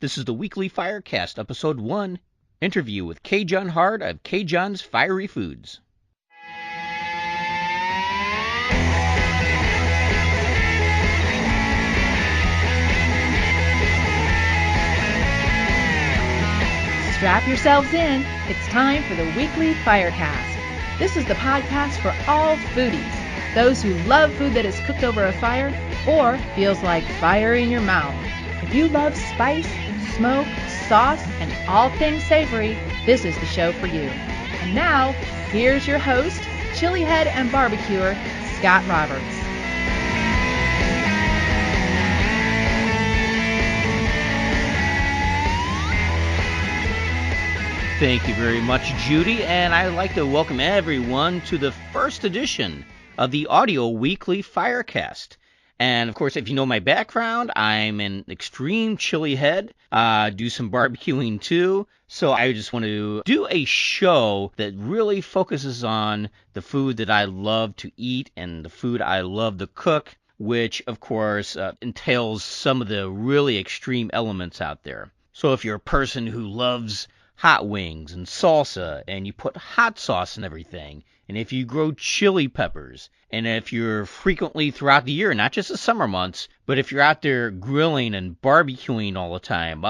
This is the weekly Firecast, episode 1, interview with CaJohn Hard of CaJohn's Fiery Foods. Strap yourselves in. It's time for the weekly Firecast. This is the podcast for all foodies, those who love food that is cooked over a fire or feels like fire in your mouth. If you love spice, smoke, sauce, and all things savory, this is the show for you. And now, here's your host, chili head and barbecuer, Scott Roberts. Thank you very much, Judy, and I'd like to welcome everyone to the first edition of the audio weekly Firecast. And, of course, if you know my background, I'm an extreme chili head, do some barbecuing too, so I just want to do a show that really focuses on the food that I love to eat and the food I love to cook, which, of course, entails some of the really extreme elements out there. So if you're a person who loves hot wings and salsa, and you put hot sauce and everything, and if you grow chili peppers, and if you're frequently throughout the year, not just the summer months, but if you're out there grilling and barbecuing all the time,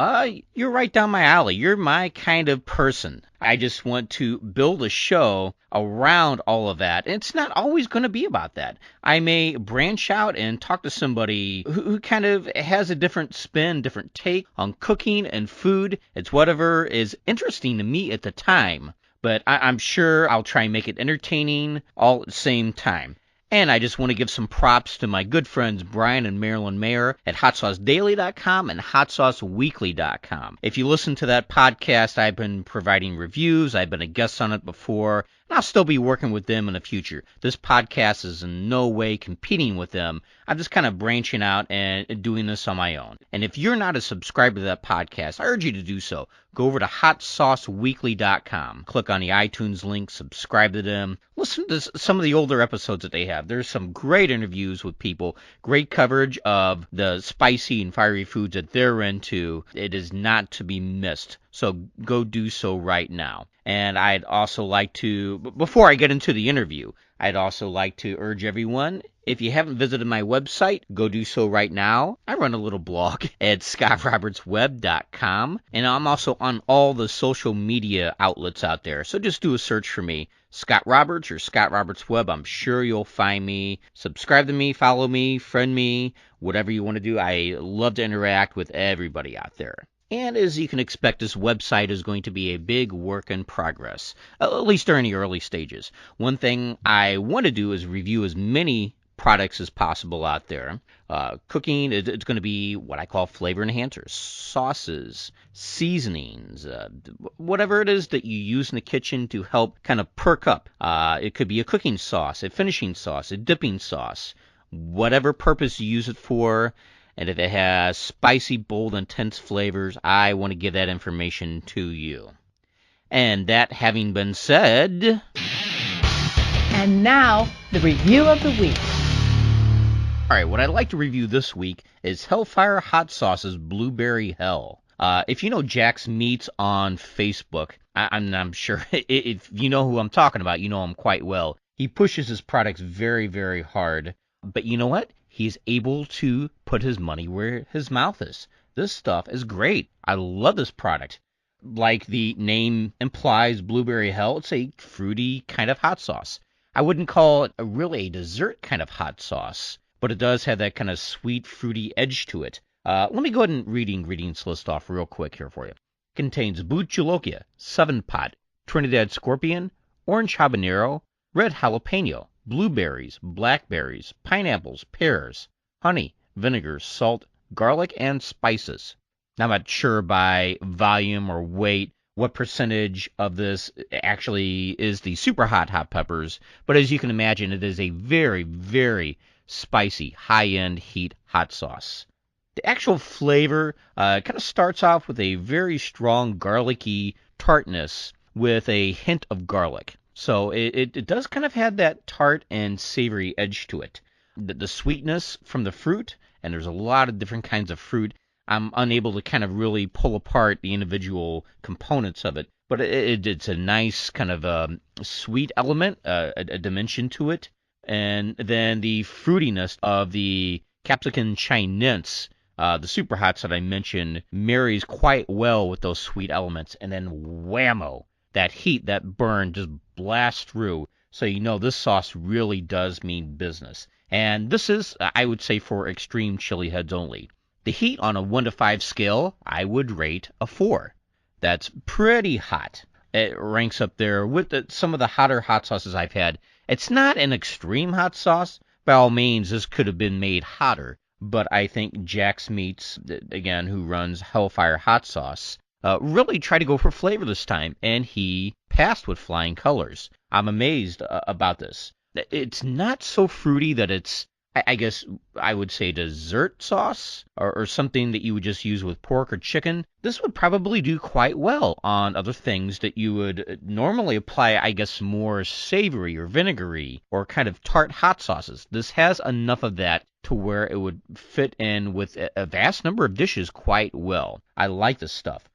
you're right down my alley. You're my kind of person. I just want to build a show around all of that. And it's not always going to be about that. I may branch out and talk to somebody who kind of has a different spin, different take on cooking and food. It's whatever is interesting to me at the time. But I'm sure I'll try and make it entertaining all at the same time. And I just want to give some props to my good friends Brian and Marilyn Mayer at HotSauceDaily.com and HotSauceWeekly.com. If you listen to that podcast, I've been providing reviews. I've been a guest on it before, and I'll still be working with them in the future. This podcast is in no way competing with them. I'm just kind of branching out and doing this on my own. And if you're not a subscriber to that podcast, I urge you to do so. Go over to HotSauceWeekly.com. Click on the iTunes link, subscribe to them. Listen to some of the older episodes that they have. There's some great interviews with people, great coverage of the spicy and fiery foods that they're into. It is not to be missed. So go do so right now. And I'd also like to, before I get into the interview, I'd also like to urge everyone, if you haven't visited my website, go do so right now. I run a little blog at scottrobertsweb.com, and I'm also on all the social media outlets out there. So just do a search for me, Scott Roberts or Scott Roberts Web. I'm sure you'll find me. Subscribe to me, follow me, friend me, whatever you want to do. I love to interact with everybody out there. And as you can expect, this website is going to be a big work in progress, at least during the early stages. One thing I want to do is review as many products as possible out there. Cooking, it's going to be what I call flavor enhancers, sauces, seasonings, whatever it is that you use in the kitchen to help kind of perk up. It could be a cooking sauce, a finishing sauce, a dipping sauce, whatever purpose you use it for. And if it has spicy, bold, intense flavors, I want to give that information to you. And that having been said... And now, the review of the week. All right, what I'd like to review this week is Hellfire Hot Sauce's Blueberry Hell. If you know Jack's Meats on Facebook, I'm sure if you know who I'm talking about, you know him quite well. He pushes his products very, very hard. But you know what? He's able to put his money where his mouth is. This stuff is great. I love this product. Like the name implies, Blueberry Hell, it's a fruity kind of hot sauce. I wouldn't call it really a dessert kind of hot sauce, but it does have that kind of sweet, fruity edge to it. Let me go ahead and read the ingredients list off real quick here for you. It contains Boot Jolokia, 7-pot, Trinidad Scorpion, Orange Habanero, Red Jalapeno, blueberries, blackberries, pineapples, pears, honey, vinegar, salt, garlic, and spices. Now, I'm not sure by volume or weight what percentage of this actually is the super hot peppers, but as you can imagine, it is a very, very spicy, high-end heat hot sauce. The actual flavor kind of starts off with a very strong garlicky tartness with a hint of garlic. So it does kind of have that tart and savory edge to it. The sweetness from the fruit, and there's a lot of different kinds of fruit. I'm unable to kind of really pull apart the individual components of it. But it's a nice kind of sweet element, a dimension to it. And then the fruitiness of the capsicum chinense, the super hots that I mentioned, marries quite well with those sweet elements. And then whammo, that heat, that burn just blasts through. So you know this sauce really does mean business. And this is, I would say, for extreme chili heads only. The heat on a 1 to 5 scale, I would rate a 4. That's pretty hot. It ranks up there with some of the hotter hot sauces I've had. It's not an extreme hot sauce. By all means, this could have been made hotter. But I think Jack's Meats, again, who runs Hellfire hot sauce, really tried to go for flavor this time, and he passed with flying colors. I'm amazed about this. It's not so fruity that it's, I guess I would say, dessert sauce or something that you would just use with pork or chicken. This would probably do quite well on other things that you would normally apply, I guess, more savory or vinegary or kind of tart hot sauces. This has enough of that to where it would fit in with a vast number of dishes quite well. I like this stuff.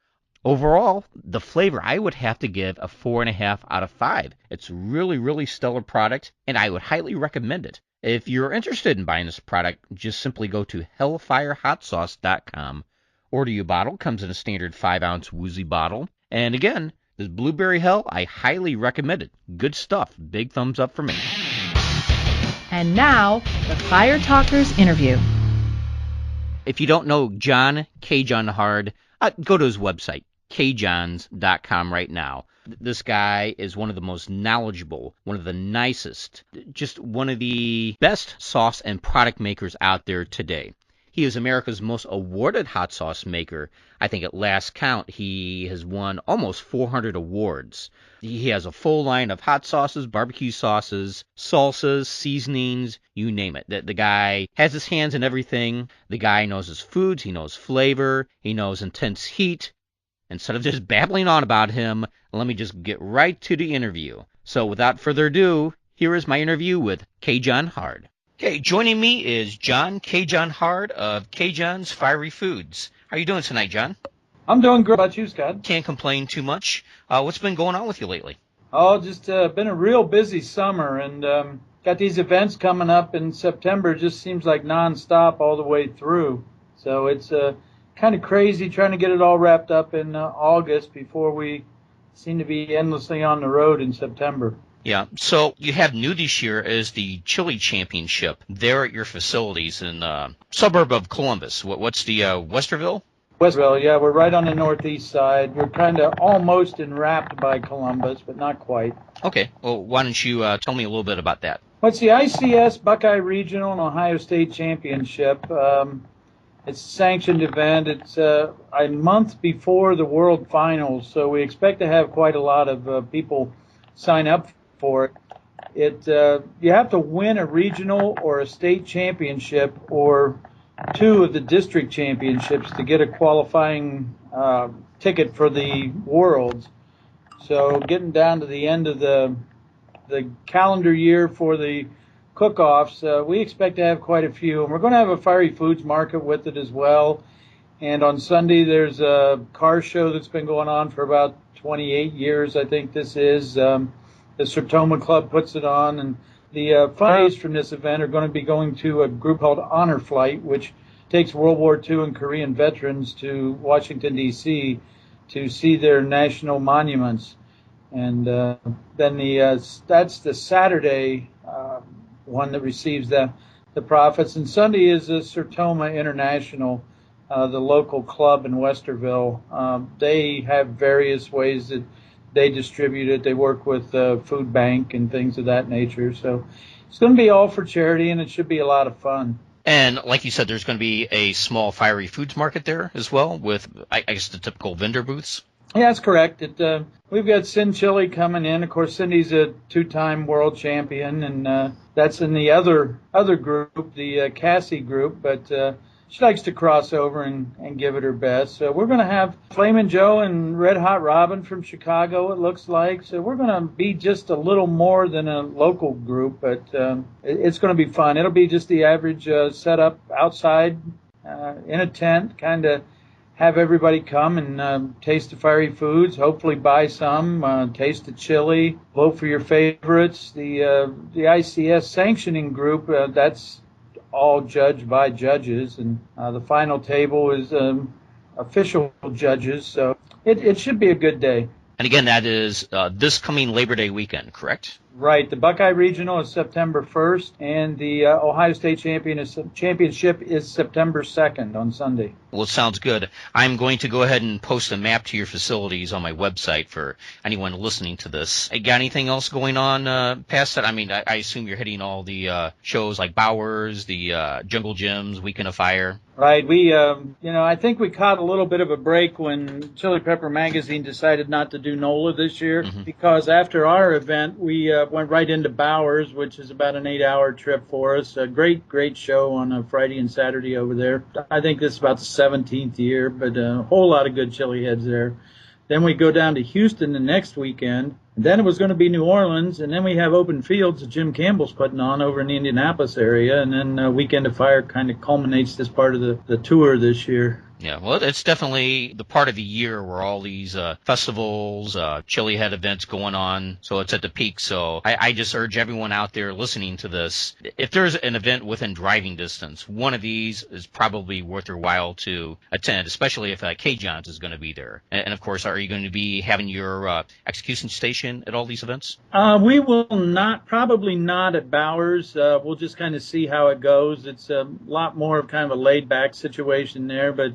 Overall, the flavor, I would have to give a 4.5 out of 5. It's really, really stellar product, and I would highly recommend it. If you're interested in buying this product, just simply go to hellfirehotsauce.com. Order your bottle. Comes in a standard 5-ounce woozy bottle. And again, this Blueberry Hell, I highly recommend it. Good stuff. Big thumbs up for me. And now, the Fire Talkers interview. If you don't know John, CaJohn Hard, go to his website, CaJohns.com right now. This guy is one of the most knowledgeable, one of the nicest, just one of the best sauce and product makers out there today. He is America's most awarded hot sauce maker. I think at last count, he has won almost 400 awards. He has a full line of hot sauces, barbecue sauces, salsas, seasonings, you name it. The guy has his hands in everything. The guy knows his foods. He knows flavor. He knows intense heat. Instead of just babbling on about him, let me just get right to the interview. So without further ado, here is my interview with CaJohn Hard. Okay, joining me is John CaJohn Hard of CaJohn's Fiery Foods. How are you doing tonight, John? I'm doing good. How about you, Scott? Can't complain too much. What's been going on with you lately? Oh, just been a real busy summer, and got these events coming up in September. It just seems like nonstop all the way through. So it's kind of crazy trying to get it all wrapped up in August before we seem to be endlessly on the road in September. Yeah, so you have new this year is the Chili Championship there at your facilities in suburb of Columbus. What's the Westerville? Westerville, yeah, we're right on the northeast side. We're kind of almost enwrapped by Columbus, but not quite. Okay, well, why don't you tell me a little bit about that? Well, it's the ICS Buckeye Regional and Ohio State Championship. It's a sanctioned event. It's a month before the World Finals, so we expect to have quite a lot of people sign up for it. You have to win a regional or a state championship or 2 of the district championships to get a qualifying ticket for the Worlds. So getting down to the end of the calendar year for the cook-offs, we expect to have quite a few. And we're going to have a fiery foods market with it as well. And on Sunday, there's a car show that's been going on for about 28 years, I think this is. The Sertoma Club puts it on, and the funds from this event are going to be going to a group called Honor Flight, which takes World War II and Korean veterans to Washington, D.C. to see their national monuments. And then that's the Saturday one that receives the profits. And Sunday is the Sertoma International, the local club in Westerville. They have various ways that they distribute it. They work with food bank and things of that nature. So it's going to be all for charity, and it should be a lot of fun. And like you said, there's going to be a small fiery foods market there as well with, I guess, the typical vendor booths. Yeah, that's correct. We've got Sin Chili coming in. Of course, Cindy's a 2-time world champion, and that's in the other group, the Cassie group. But she likes to cross over and give it her best. So we're going to have Flamin' Joe and Red Hot Robin from Chicago, it looks like. So we're going to be just a little more than a local group, but it's going to be fun. It'll be just the average setup outside in a tent, kind of have everybody come and taste the fiery foods, hopefully buy some, taste the chili, vote for your favorites. The ICS sanctioning group, that's all judged by judges, and the final table is official judges, so it should be a good day. And again, that is this coming Labor Day weekend, correct? Right. The Buckeye Regional is September 1st, and the Ohio State Championship is September 2nd on Sunday. Well, it sounds good. I'm going to go ahead and post a map to your facilities on my website for anyone listening to this. Got anything else going on past that? I mean, I assume you're hitting all the shows like Bowers, the Jungle Gyms, Weekend of Fire. Right. We, I think we caught a little bit of a break when Chili Pepper Magazine decided not to do NOLA this year, because after our event, we went right into Bowers, which is about an 8-hour trip for us. A great show on a Friday and Saturday over there. I think this is about the 17th year, but a whole lot of good chili heads there. Then we go down to Houston the next weekend. And then it was going to be New Orleans, and then we have open fields that Jim Campbell's putting on over in the Indianapolis area, and then Weekend of Fire kind of culminates this part of the tour this year. Yeah, well, it's definitely the part of the year where all these festivals, chili head events going on, so it's at the peak. So I just urge everyone out there listening to this, if there's an event within driving distance, one of these is probably worth your while to attend, especially if CaJohn's is going to be there. And of course, are you going to be having your execution station at all these events? We will not, probably not at Bowers. We'll just kind of see how it goes. It's a lot more of kind of a laid-back situation there, but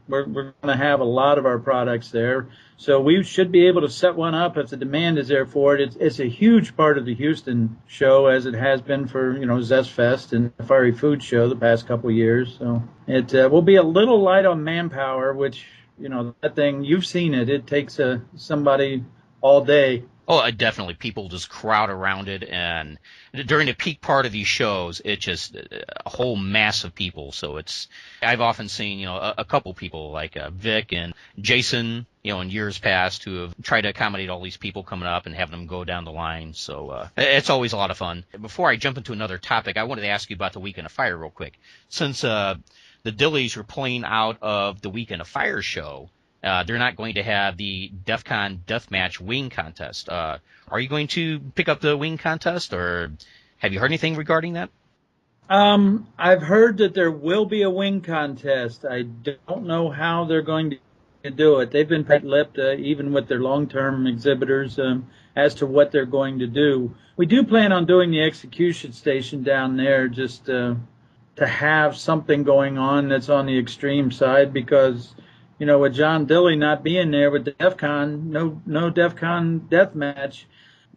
we're going to have a lot of our products there. So we should be able to set one up if the demand is there for it. It's a huge part of the Houston show, as it has been for, Zest Fest and the Fiery Food Show the past couple of years. So it will be a little light on manpower, which, that thing, you've seen it. It takes somebody all day. Oh, definitely. People just crowd around it, and during the peak part of these shows, it's just a whole mass of people. So I've often seen, a couple people like Vic and Jason, in years past, who have tried to accommodate all these people coming up and having them go down the line. So it's always a lot of fun. Before I jump into another topic, I wanted to ask you about the Weekend of Fire real quick. Since the Dillies were pulling out of the Weekend of Fire show, they're not going to have the DEF CON Deathmatch Wing Contest. Are you going to pick up the Wing Contest, or have you heard anything regarding that? I've heard that there will be a Wing Contest. I don't know how they're going to do it. They've been tight-lipped, even with their long-term exhibitors, as to what they're going to do. We do plan on doing the execution station down there, just to have something going on that's on the extreme side, because with John Dilly not being there with DEF CON, no DEF CON death match,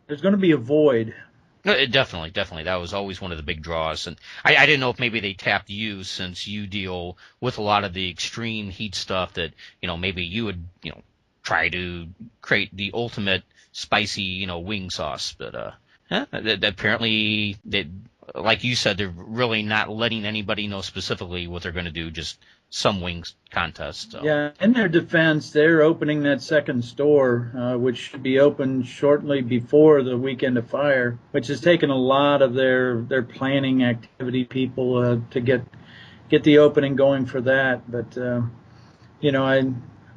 there's going to be a void. Definitely. That was always one of the big draws. And I didn't know if maybe they tapped you, since you deal with a lot of the extreme heat stuff, that, maybe you would, try to create the ultimate spicy, wing sauce. But apparently, like you said, they're really not letting anybody know specifically what they're going to do, just some wings contest. So. Yeah, in their defense, they're opening that second store, which should be open shortly before the Weekend of Fire, which has taken a lot of their planning activity people to get the opening going for that. But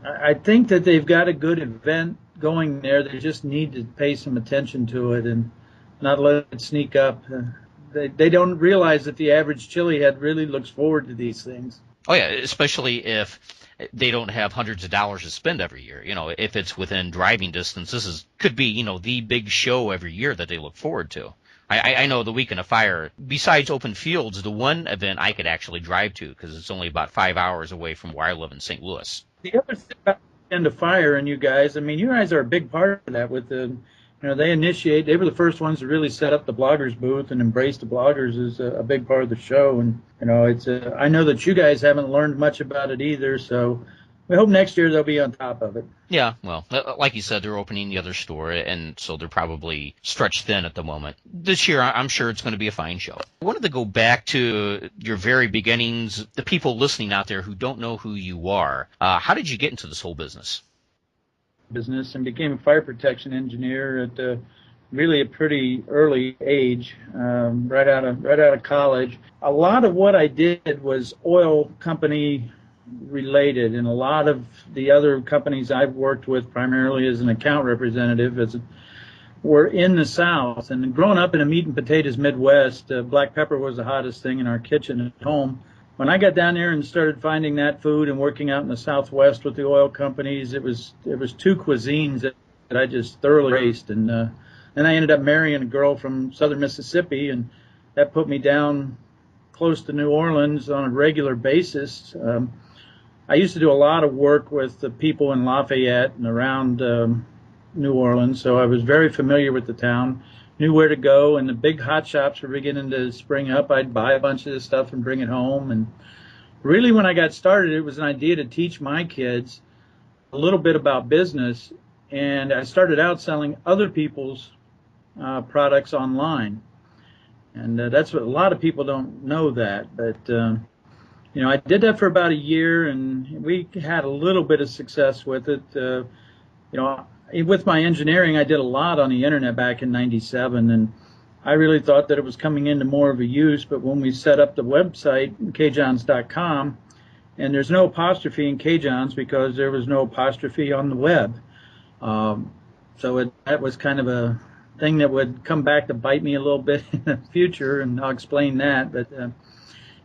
I think that they've got a good event going there. They just need to pay some attention to it and not let it sneak up. They don't realize that the average chili head really looks forward to these things. Oh, yeah, especially if they don't have hundreds of dollars to spend every year. If it's within driving distance, this could be, the big show every year that they look forward to. I know the Weekend of Fire, besides open fields, the one event I could actually drive to, because it's only about 5 hours away from where I live in St. Louis. The other thing about the Weekend of Fire and you guys are a big part of that with the they were the first ones to really set up the bloggers booth and embrace the bloggers as a big part of the show. And, I know that you guys haven't learned much about it either. So we hope next year they'll be on top of it. Yeah. Well, like you said, they're opening the other store, and so they're probably stretched thin at the moment. This year, I'm sure it's going to be a fine show. I wanted to go back to your very beginnings, the people listening out there who don't know who you are. How did you get into this whole business? And became a fire protection engineer at really a pretty early age, right out of college. A lot of what I did was oil company related, and a lot of the other companies I've worked with, primarily as an account representative, were in the South. And growing up in a meat and potatoes Midwest, black pepper was the hottest thing in our kitchen at home. When I got down there and started finding that food and working out in the Southwest with the oil companies, it was two cuisines that I just thoroughly embraced. And then I ended up marrying a girl from southern Mississippi, and that put me down close to New Orleans on a regular basis. I used to do a lot of work with the people in Lafayette and around New Orleans, so I was very familiar with the town, knew where to go, and the big hot shops were beginning to spring up. I'd buy a bunch of this stuff and bring it home. And really, when I got started, it was an idea to teach my kids a little bit about business, and I started out selling other people's products online. And that's what a lot of people don't know that. But, I did that for about a year, and we had a little bit of success with it. With my engineering, I did a lot on the internet back in '97, and I really thought that it was coming into more of a use. But when we set up the website, CaJohns.com, and there's no apostrophe in CaJohns because there was no apostrophe on the web. That was kind of a thing that would come back to bite me a little bit in the future, and I'll explain that. But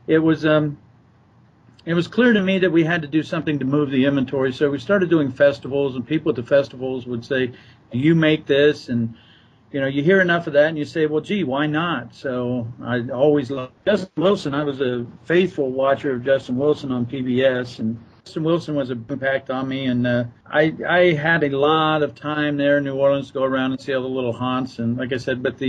it was clear to me that we had to do something to move the inventory. So we started doing festivals, and people at the festivals would say, "Do you make this?" And you hear enough of that, and you say, "Well, gee, why not?" So I always loved Justin Wilson. I was a faithful watcher of Justin Wilson on PBS, and Justin Wilson was an impact on me, and I had a lot of time there in New Orleans to go around and see all the little haunts. And like I said, but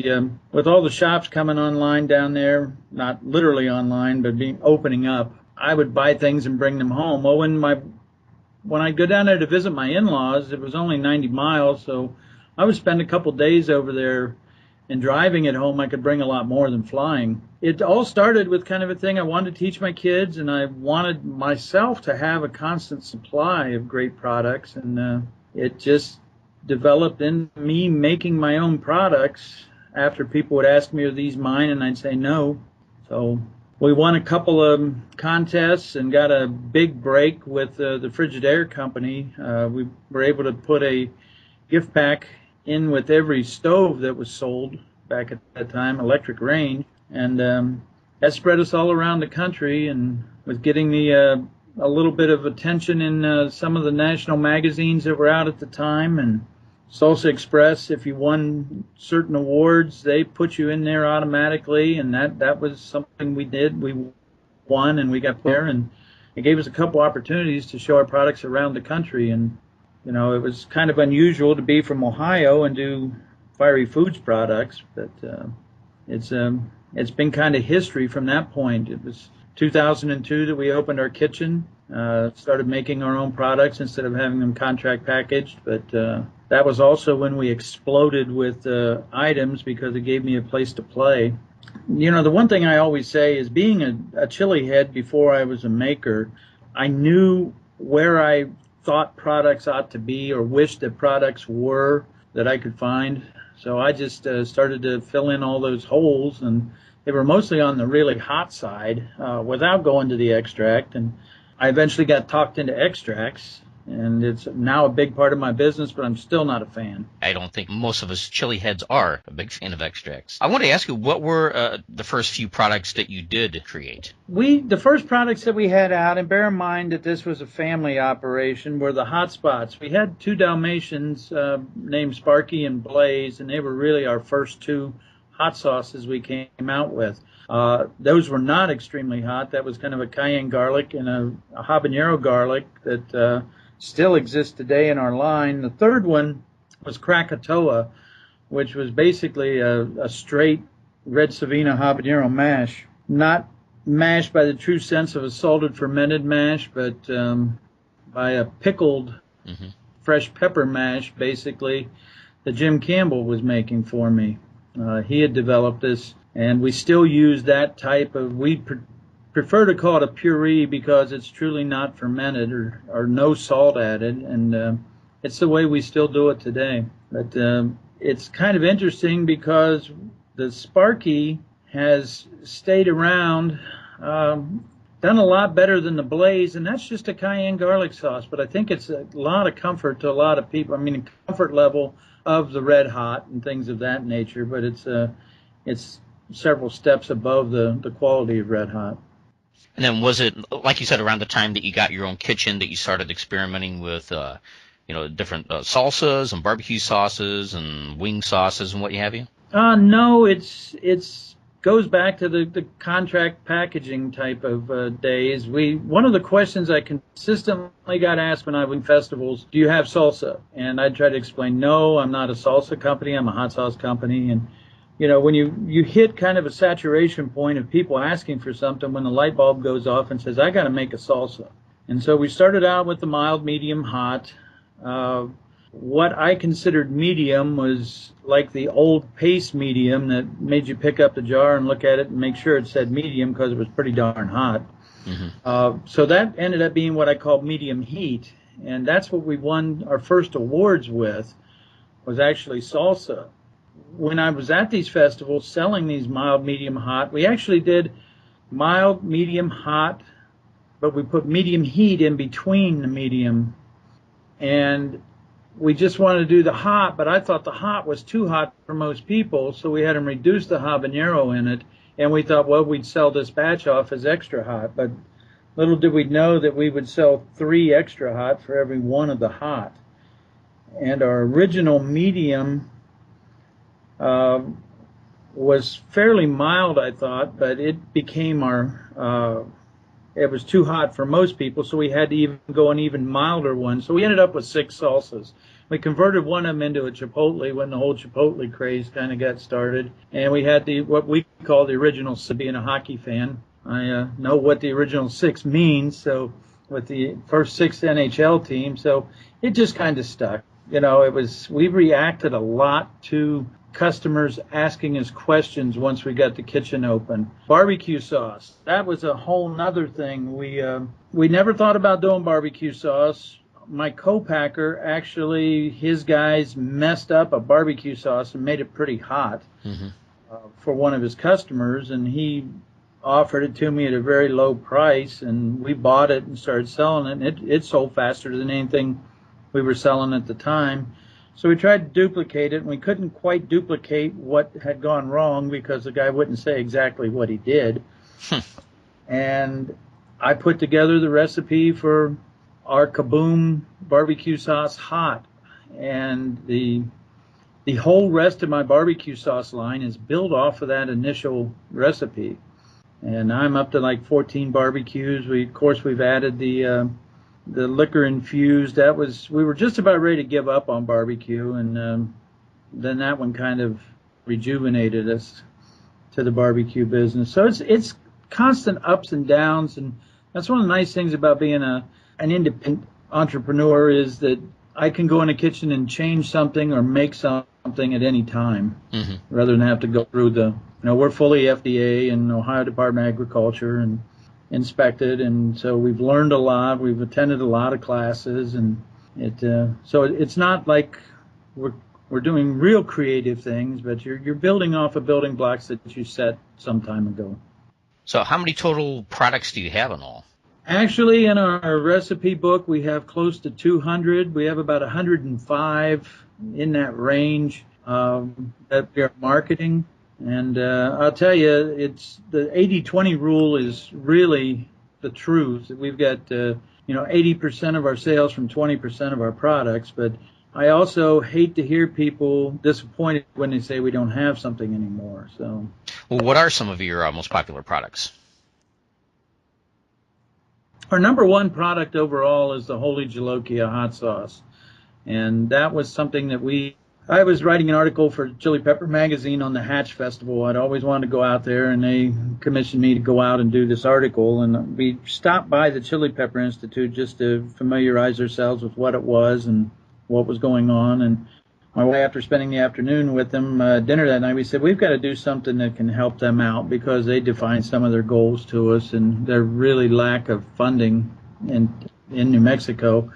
with all the shops coming online down there, not literally online, but opening up, I would buy things and bring them home. Well, when I go down there to visit my in-laws, it was only 90 miles, so I would spend a couple days over there. And driving at home, I could bring a lot more than flying. It all started with kind of a thing I wanted to teach my kids, and I wanted myself to have a constant supply of great products. And it just developed into me making my own products after people would ask me, "Are these mine?" And I'd say no. So we won a couple of contests and got a big break with the Frigidaire company. We were able to put a gift pack in with every stove that was sold back at that time, electric range, and that spread us all around the country, and was getting a little bit of attention in some of the national magazines that were out at the time. And Salsa Express, if you won certain awards, they put you in there automatically, and that was something we did. We won, and we got there, and it gave us a couple opportunities to show our products around the country. And it was kind of unusual to be from Ohio and do fiery foods products, but it's been kind of history from that point. It was 2002 that we opened our kitchen, started making our own products instead of having them contract packaged. But that was also when we exploded with items, because it gave me a place to play. The one thing I always say is, being a chili head before I was a maker, I knew where I thought products ought to be, or wished that products were, that I could find. So I just started to fill in all those holes, and they were mostly on the really hot side without going to the extract. And I eventually got talked into extracts, and it's now a big part of my business, but I'm still not a fan. I don't think most of us chili heads are a big fan of extracts. I want to ask you, what were the first few products that you did create? The first products that we had out, and bear in mind that this was a family operation, were the hot spots. We had two Dalmatians named Sparky and Blaze, and they were really our first two hot sauces we came out with. Those were not extremely hot. That was kind of a cayenne garlic and a habanero garlic that still exists today in our line. The third one was Krakatoa, which was basically a straight red Savina habanero mash. Not mash by the true sense of a salted fermented mash, but by a pickled fresh pepper mash, basically, that Jim Campbell was making for me. He had developed this, and we still use that type of, we prefer to call it a puree because it's truly not fermented or no salt added, and it's the way we still do it today. But it's kind of interesting because the Sparky has stayed around. That done a lot better than the Blaze, and that's just a cayenne garlic sauce. But I think it's a lot of comfort to a lot of people. I mean, comfort level of the Red Hot and things of that nature. But it's several steps above the quality of Red Hot. And then was it, like you said, around the time that you got your own kitchen that you started experimenting with, different salsas and barbecue sauces and wing sauces and what have you? No, it's goes back to the contract packaging type of days. One of the questions I consistently got asked when I went festivals, do you have salsa? And I try to explain, no, I'm not a salsa company, I'm a hot sauce company. And when you hit kind of a saturation point of people asking for something, when the light bulb goes off and says, I got to make a salsa. And so we started out with the mild, medium, hot. What I considered medium was like the old paste medium that made you pick up the jar and look at it and make sure it said medium because it was pretty darn hot. Mm-hmm. So that ended up being what I called medium heat, and that's what we won our first awards with, was actually salsa. When I was at these festivals selling these mild, medium, hot, we actually did mild, medium, hot, but we put medium heat in between the medium. And we just wanted to do the hot, but I thought the hot was too hot for most people, so we had them reduce the habanero in it, and we thought, well, we'd sell this batch off as extra hot. But little did we know that we would sell 3 extra hot for every one of the hot. And our original medium was fairly mild, I thought, but it became it was too hot for most people, so we had to even go an even milder one. So we ended up with 6 salsas. We converted one of them into a chipotle when the whole chipotle craze kind of got started. And we had what we call the original, being a hockey fan. I know what the original 6 means, so with the first 6 NHL teams, so it just kind of stuck. We reacted a lot to customers asking us questions once we got the kitchen open. Barbecue sauce, that was a whole nother thing. We never thought about doing barbecue sauce. My co-packer, actually, his guys messed up a barbecue sauce and made it pretty hot for one of his customers, and he offered it to me at a very low price, and we bought it and started selling it, and it sold faster than anything we were selling at the time. So we tried to duplicate it, and we couldn't quite duplicate what had gone wrong because the guy wouldn't say exactly what he did. And I put together the recipe for our Kaboom barbecue sauce hot. And the whole rest of my barbecue sauce line is built off of that initial recipe. And I'm up to like 14 barbecues. Of course, we've added the liquor infused. We were just about ready to give up on barbecue, and then that one kind of rejuvenated us to the barbecue business. So it's constant ups and downs, and that's one of the nice things about being an independent entrepreneur is that I can go in the kitchen and change something or make something at any time, rather than have to go through we're fully FDA and Ohio Department of Agriculture and inspected, and so we've learned a lot. We've attended a lot of classes, and so it's not like we're doing real creative things, but you're building off of building blocks that you set some time ago. So how many total products do you have in all? Actually, in our recipe book, we have close to 200. We have about 105 in that range that we are marketing. And I'll tell you, it's the 80-20 rule is really the truth. We've got 80% of our sales from 20% of our products, but I also hate to hear people disappointed when they say we don't have something anymore. So, well, what are some of your most popular products? Our number one product overall is the Holy Jolokia hot sauce, and that was something that I was writing an article for Chili Pepper Magazine on the Hatch Festival. I'd always wanted to go out there, and they commissioned me to go out and do this article. And we stopped by the Chili Pepper Institute just to familiarize ourselves with what it was and what was going on. And my way, after spending the afternoon with them, dinner that night, we said, we've got to do something that can help them out because they define some of their goals to us and their really lack of funding in New Mexico.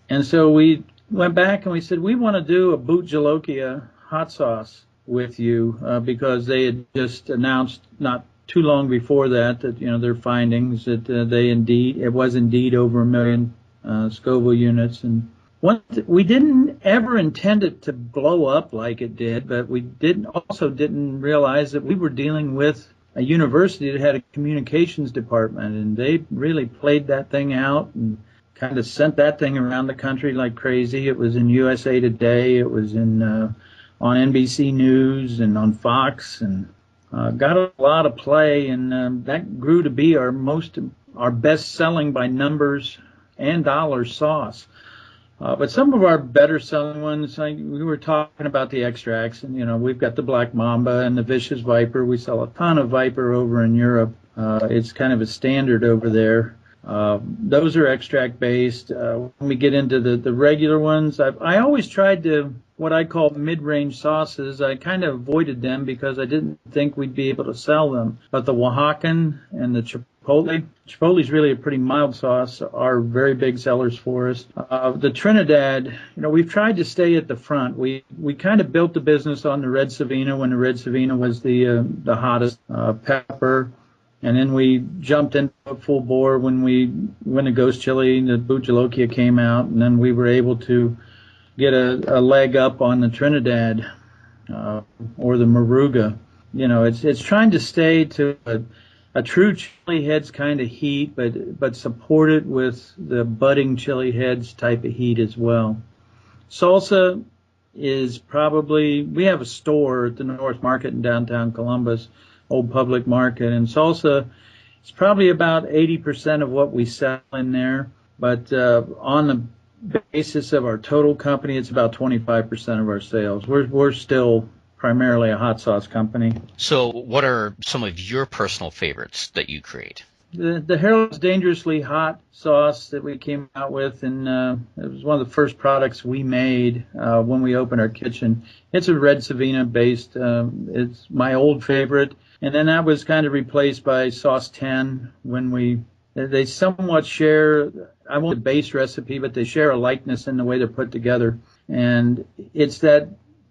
And so we went back and we said, we want to do a Boot Jolokia hot sauce with you because they had just announced not too long before that their findings that it was indeed over 1 million Scoville units. And we didn't ever intend it to blow up like it did, but we didn't realize that we were dealing with a university that had a communications department, and they really played that thing out and kind of sent that thing around the country like crazy. It was in USA Today, it was on NBC News and on Fox, and got a lot of play, and that grew to be our best selling by numbers and dollars sauce. But some of our better selling ones, we were talking about the extracts, and we've got the Black Mamba and the Vicious Viper. We sell a ton of Viper over in Europe. It's kind of a standard over there. Those are extract based. When we get into the regular ones, I always tried to, what I call mid-range sauces. I kind of avoided them because I didn't think we'd be able to sell them. But the Oaxacan and the Chipotle is really a pretty mild sauce, are very big sellers for us. The Trinidad, we've tried to stay at the front. We kind of built the business on the Red Savina when the Red Savina was the hottest pepper. And then we jumped into a full bore when the Ghost Chili, the Buchalokia came out, and then we were able to get a leg up on the Trinidad or the Moruga. It's trying to stay to a true chili heads kind of heat, but support it with the budding chili heads type of heat as well. Salsa is we have a store at the North Market in downtown Columbus, Old Public Market, and salsa is probably about 80% of what we sell in there, but on the basis of our total company, it's about 25% of our sales. We're still primarily a hot sauce company. So what are some of your personal favorites that you create? The Harold's Dangerously Hot sauce that we came out with, and it was one of the first products we made when we opened our kitchen. It's a Red Savina based. It's my old favorite. And then that was kind of replaced by Sauce 10 when they somewhat share, I won't say base recipe, but they share a likeness in the way they're put together. And it's that,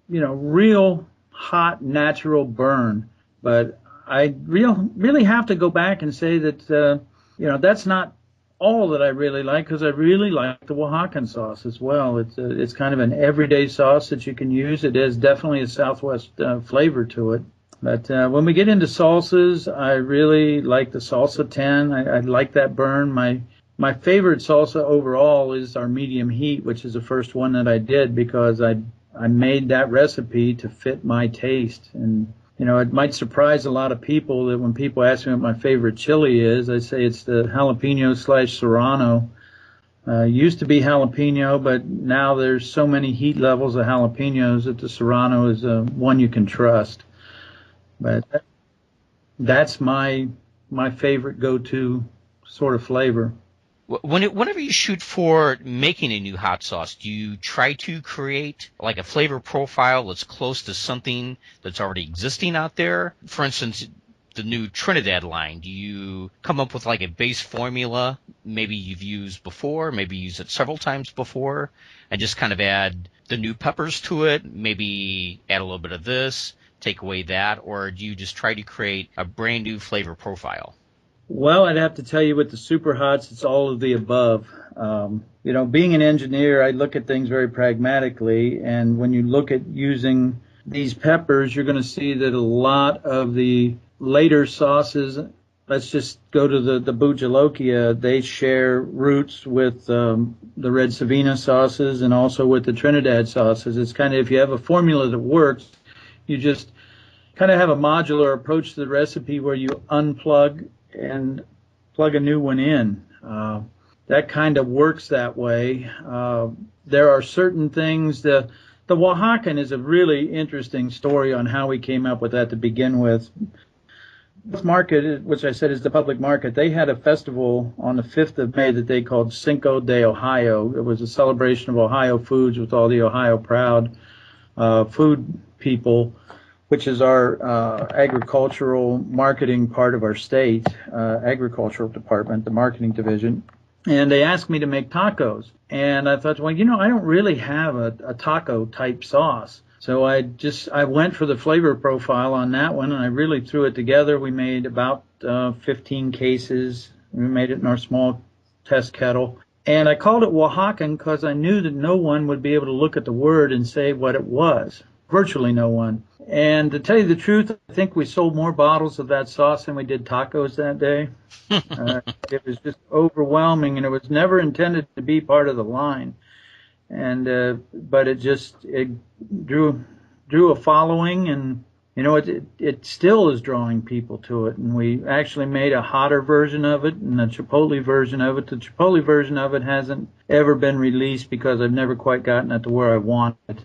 real hot, natural burn. But I really have to go back and say that, that's not all that I really like, because I really like the Oaxacan sauce as well. It's kind of an everyday sauce that you can use. It has definitely a Southwest flavor to it. But when we get into salsas, I really like the Salsa 10. I like that burn. My favorite salsa overall is our medium heat, which is the first one that I did because I made that recipe to fit my taste. And, it might surprise a lot of people that when people ask me what my favorite chili is, I say it's the jalapeno / serrano. Used to be jalapeno, but now there's so many heat levels of jalapenos that the serrano is one you can trust. But that's my favorite go-to sort of flavor. Whenever you shoot for making a new hot sauce, do you try to create like a flavor profile that's close to something that's already existing out there? For instance, the new Trinidad line, do you come up with like a base formula maybe you've used before, maybe used it several times before, and just kind of add the new peppers to it, maybe add a little bit of this, take away that, or do you just try to create a brand new flavor profile? Well, I'd have to tell you with the super hots, it's all of the above. Being an engineer, I look at things very pragmatically, and when you look at using these peppers, you're going to see that a lot of the later sauces, let's just go to the Buchalokia, they share roots with the Red Savina sauces and also with the Trinidad sauces. It's kind of, if you have a formula that works, you just kind of have a modular approach to the recipe where you unplug and plug a new one in. That kind of works that way. There are certain things, the Oaxacan is a really interesting story on how we came up with that to begin with. This market, which I said is the public market, they had a festival on the 5th of May that they called Cinco de Ohio. It was a celebration of Ohio foods with all the Ohio Proud food people, which is our agricultural marketing part of our state, agricultural department, the marketing division. And they asked me to make tacos. And I thought, well, I don't really have a taco type sauce. So I went for the flavor profile on that one, and I really threw it together. We made about 15 cases. We made it in our small test kettle. And I called it Oaxacan because I knew that no one would be able to look at the word and say what it was. Virtually no one. And to tell you the truth, I think we sold more bottles of that sauce than we did tacos that day. It was just overwhelming, and it was never intended to be part of the line. And but it drew a following, and it still is drawing people to it. And we actually made a hotter version of it and a Chipotle version of it. The Chipotle version of it hasn't ever been released because I've never quite gotten it to where I want it.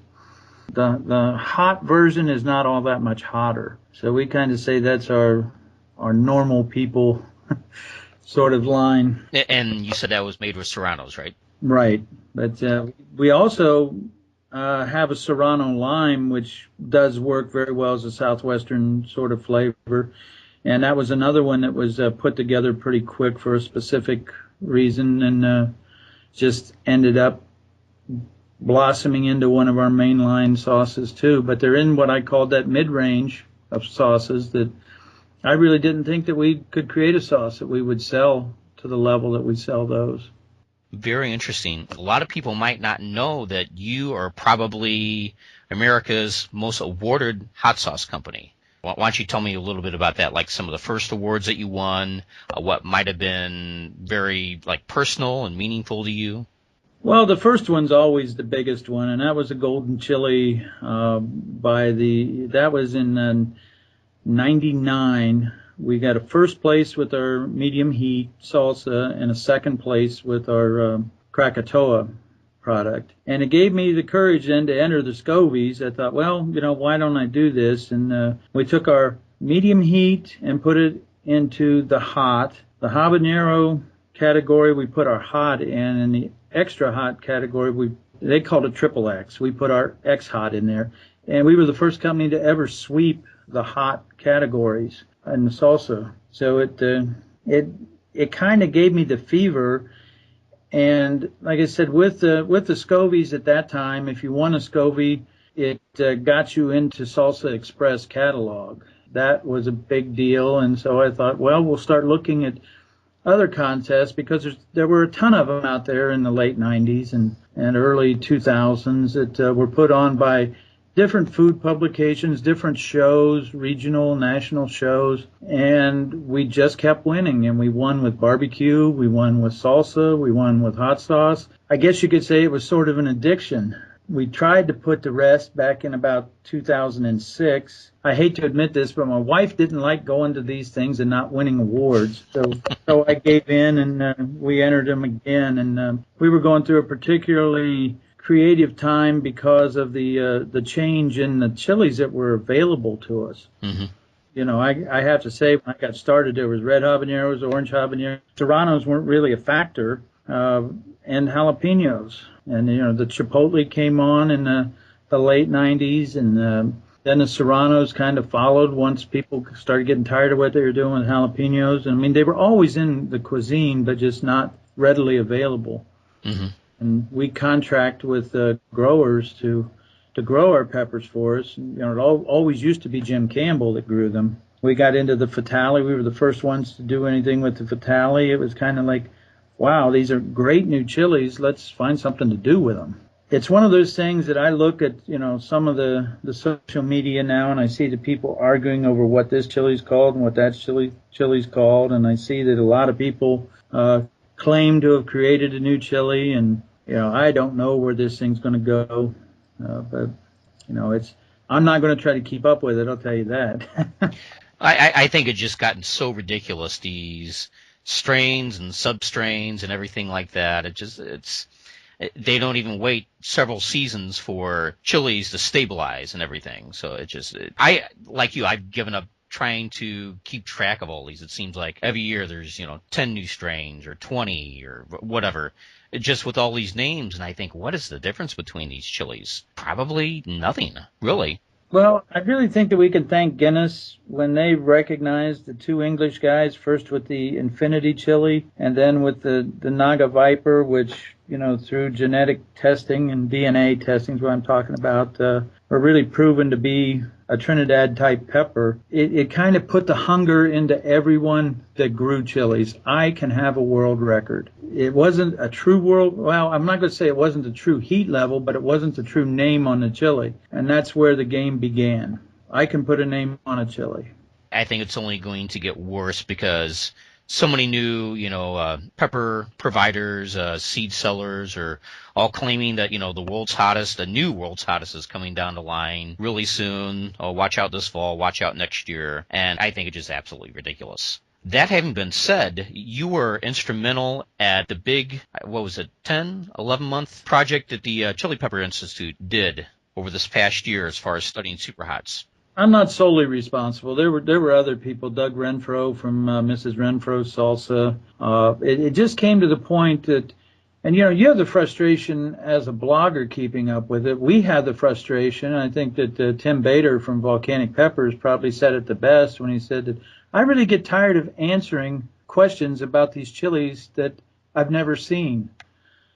The hot version is not all that much hotter. So we kind of say that's our normal people sort of line. And you said that was made with Serranos, right? Right. But we also have a Serrano lime, which does work very well as a southwestern sort of flavor. And that was another one that was put together pretty quick for a specific reason, and just ended up blossoming into one of our mainline sauces too. But they're in what I called that mid-range of sauces that I really didn't think that we could create a sauce that we would sell to the level that we sell those. Very interesting. A lot of people might not know that you are probably America's most awarded hot sauce company. Why don't you tell me a little bit about that, like some of the first awards that you won, what might have been very personal and meaningful to you? Well, the first one's always the biggest one, and that was a golden chili that was in 99. We got a first place with our medium heat salsa and a second place with our Krakatoa product. And it gave me the courage then to enter the Scovies. I thought, well, why don't I do this? And we took our medium heat and put it into the hot. The habanero category, we put our hot in, and the extra hot category, they called it triple X. We put our X hot in there. And we were the first company to ever sweep the hot categories in the salsa. So it kind of gave me the fever. And like I said, with the Scovies at that time, if you won a Scovie, it got you into Salsa Express catalog. That was a big deal. And so I thought, well, we'll start looking at other contests, because there were a ton of them out there in the late 90s and early 2000s that were put on by different food publications, different shows, regional, national shows, and we just kept winning. And we won with barbecue, we won with salsa, we won with hot sauce. I guess you could say it was sort of an addiction. We tried to put the rest back in about 2006. I hate to admit this, but my wife didn't like going to these things and not winning awards. So I gave in, and we entered them again. And we were going through a particularly creative time because of the change in the chilies that were available to us. Mm-hmm. I have to say, when I got started, there was red habaneros, orange habaneros. Serranos weren't really a factor, and jalapenos. And, the Chipotle came on in the late 90s, and then the Serranos kind of followed once people started getting tired of what they were doing with jalapenos. And, I mean, they were always in the cuisine, but just not readily available. Mm-hmm. And we contract with growers to grow our peppers for us. And, it always used to be Jim Campbell that grew them. We got into the Fatale. We were the first ones to do anything with the Fatale. It was kind of like, wow, these are great new chilies. Let's find something to do with them. It's one of those things that I look at, some of the social media now, and I see the people arguing over what this chili's called and what that chili's called, and I see that a lot of people claim to have created a new chili, and I don't know where this thing's going to go, but I'm not going to try to keep up with it. I'll tell you that. I think it's just gotten so ridiculous, these strains and substrains and everything like that. They don't even wait several seasons for chilies to stabilize and everything. So I've given up trying to keep track of all these. It seems like every year there's 10 new strains or 20 or whatever, just with all these names. And I think, what is the difference between these chilies? Probably nothing, really. Well, I really think that we can thank Guinness when they recognized the two English guys, first with the Infinity chili and then with the Naga Viper, which through genetic testing and DNA testing is what I'm talking about, are really proven to be a Trinidad-type pepper. It kind of put the hunger into everyone that grew chilies. I can have a world record. It wasn't a true I'm not going to say it wasn't a true heat level, but it wasn't the true name on the chili. And that's where the game began. I can put a name on a chili. I think it's only going to get worse because so many new, pepper providers, seed sellers are all claiming that, the new world's hottest is coming down the line really soon. Oh, watch out this fall, watch out next year. And I think it's just absolutely ridiculous. That having been said, you were instrumental at the big, 11-month project that the Chili Pepper Institute did over this past year as far as studying superhots. I'm not solely responsible. There were other people, Doug Renfro from Mrs. Renfro's Salsa. It just came to the point that, and you have the frustration as a blogger keeping up with it. We had the frustration. I think that Tim Bader from Volcanic Peppers probably said it the best when he said that I really get tired of answering questions about these chilies that I've never seen.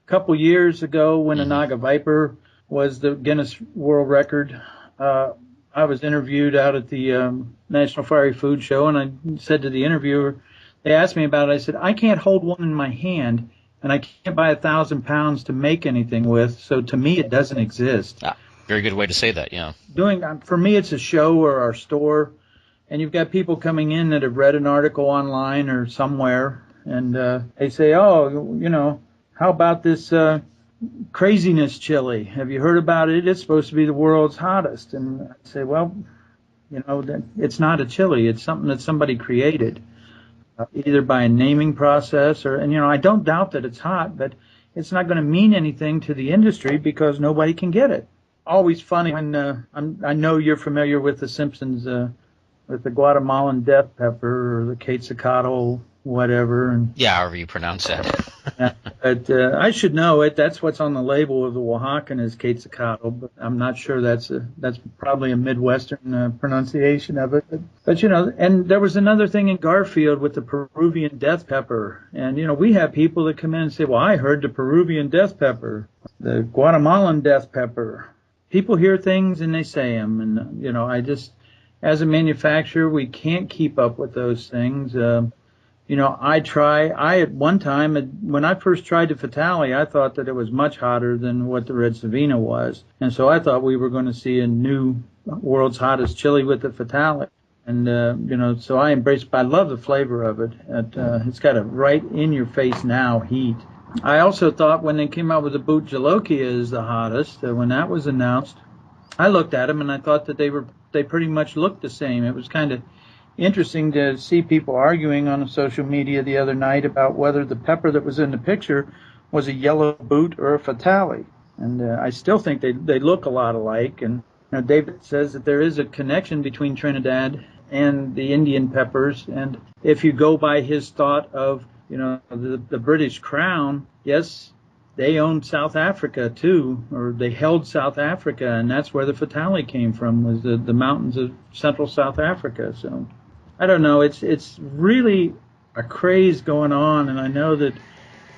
A couple years ago when a Naga Viper was the Guinness World Record, I was interviewed out at the National Fiery Food Show, and I said to the interviewer, they asked me about it, I said, I can't hold one in my hand, and I can't buy 1,000 pounds to make anything with, so to me it doesn't exist. Very good way to say that, yeah. For me, it's a show or our store, and you've got people coming in that have read an article online or somewhere, and they say, how about this craziness chili? Have you heard about it? It's supposed to be the world's hottest. And I say, well, it's not a chili. It's something that somebody created, either by a naming process or, I don't doubt that it's hot, but it's not going to mean anything to the industry because nobody can get it. Always funny when I know you're familiar with The Simpsons, with the Guatemalan death pepper or the Quetzalcoatl, whatever. And yeah, however you pronounce that. But I should know it. That's what's on the label of the Oaxacan is Quetzalcoatl, but I'm not sure that's probably a Midwestern pronunciation of it. But and there was another thing in Garfield with the Peruvian death pepper. And, we have people that come in and say, well, I heard the Peruvian death pepper, the Guatemalan death pepper. People hear things and they say them. And, I just, as a manufacturer, we can't keep up with those things. I at one time, when I first tried the Fatale, I thought that it was much hotter than what the Red Savina was. And so I thought we were going to see a new world's hottest chili with the Fatale. And, so I love the flavor of it. It's got a right in your face now heat. I also thought when they came out with the Boot Jalokia as the hottest, when that was announced, I looked at them and I thought that they pretty much looked the same. It was kind of interesting to see people arguing on social media the other night about whether the pepper that was in the picture was a yellow boot or a Fatale. And I still think they look a lot alike. And David says that there is a connection between Trinidad and the Indian peppers. And if you go by his thought of, the British Crown, yes, they owned South Africa too, or they held South Africa, and that's where the Fatale came from, was the mountains of central South Africa. So I don't know. It's really a craze going on, and I know that